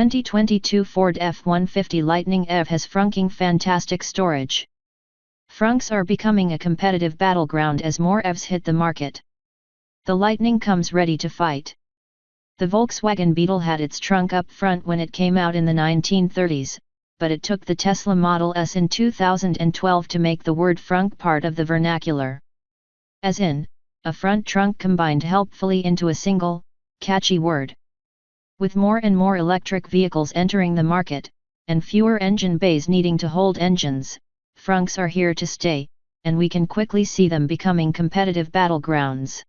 2022 Ford F-150 Lightning EV has frunking fantastic storage. Frunks are becoming a competitive battleground as more EVs hit the market. The Lightning comes ready to fight. The Volkswagen Beetle had its trunk up front when it came out in the 1930s, but it took the Tesla Model S in 2012 to make the word frunk part of the vernacular. As in, a front trunk combined helpfully into a single, catchy word. With more and more electric vehicles entering the market, and fewer engine bays needing to hold engines, frunks are here to stay, and we can quickly see them becoming competitive battlegrounds.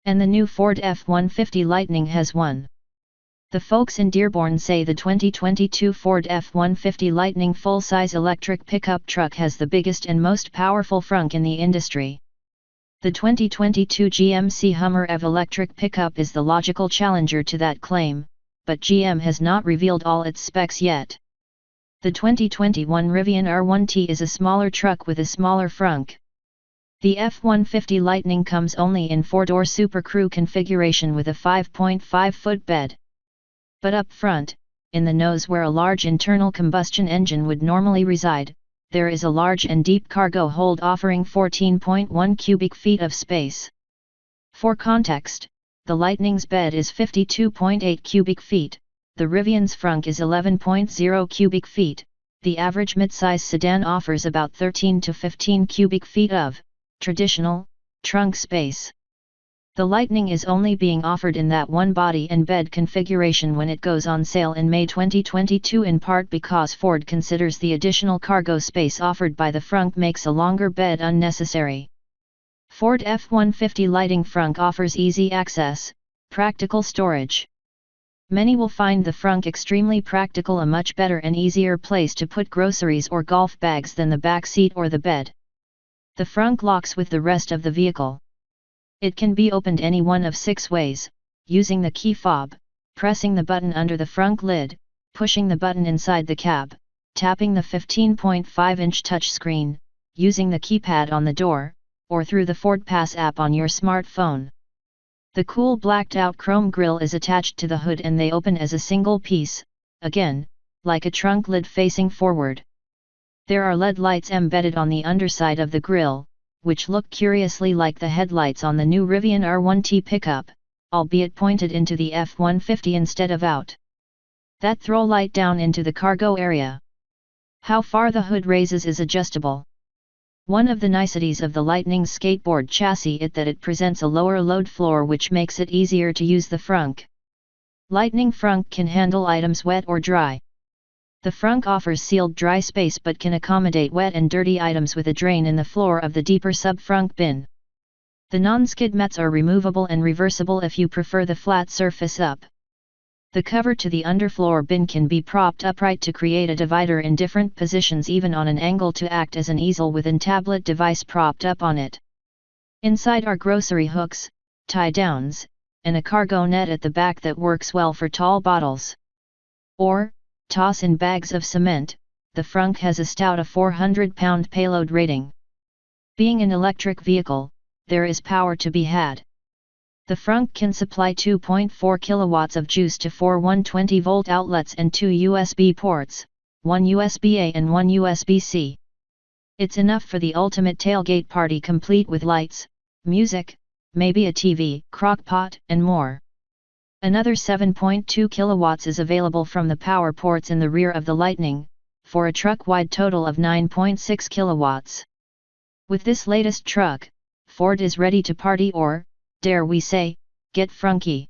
And the new Ford F-150 Lightning has one. The folks in Dearborn say the 2022 Ford F-150 Lightning full-size electric pickup truck has the biggest and most powerful frunk in the industry. The 2022 GMC Hummer EV electric pickup is the logical challenger to that claim, but GM has not revealed all its specs yet. The 2021 Rivian R1T is a smaller truck with a smaller frunk. The F-150 Lightning comes only in 4-door Super Crew configuration with a 5.5-foot bed. But up front, in the nose where a large internal combustion engine would normally reside, there is a large and deep cargo hold offering 14.1 cubic feet of space. For context, the Lightning's bed is 52.8 cubic feet, the Rivian's frunk is 11.0 cubic feet, the average midsize sedan offers about 13 to 15 cubic feet of traditional trunk space. The Lightning is only being offered in that one body and bed configuration when it goes on sale in May 2022, in part because Ford considers the additional cargo space offered by the frunk makes a longer bed unnecessary. Ford F-150 Lightning frunk offers easy access, practical storage. Many will find the frunk extremely practical, a much better and easier place to put groceries or golf bags than the back seat or the bed. The frunk locks with the rest of the vehicle. It can be opened any one of 6 ways: using the key fob, pressing the button under the frunk lid, pushing the button inside the cab, tapping the 15.5-inch touchscreen, using the keypad on the door, or through the Ford Pass app on your smartphone. The cool blacked-out chrome grille is attached to the hood and they open as a single piece, again, like a trunk lid facing forward. There are LED lights embedded on the underside of the grille, which look curiously like the headlights on the new Rivian R1T pickup, albeit pointed into the F-150 instead of out. That throw light down into the cargo area. How far the hood raises is adjustable. One of the niceties of the Lightning's skateboard chassis is that it presents a lower load floor, which makes it easier to use the frunk. Lightning frunk can handle items wet or dry. The frunk offers sealed dry space but can accommodate wet and dirty items with a drain in the floor of the deeper sub-frunk bin. The non-skid mats are removable and reversible if you prefer the flat surface up. The cover to the underfloor bin can be propped upright to create a divider in different positions, even on an angle, to act as an easel with a tablet device propped up on it. Inside are grocery hooks, tie-downs, and a cargo net at the back that works well for tall bottles. Or toss in bags of cement. The frunk has a stout 400-pound payload rating. Being an electric vehicle, there is power to be had. The frunk can supply 2.4 kilowatts of juice to 4 120-volt outlets and 2 USB ports, one USB-A and one USB-C. It's enough for the ultimate tailgate party, complete with lights, music, maybe a TV, crock-pot, and more. Another 7.2 kilowatts is available from the power ports in the rear of the Lightning, for a truck-wide total of 9.6 kilowatts. With this latest truck, Ford is ready to party, or, dare we say, get frunky.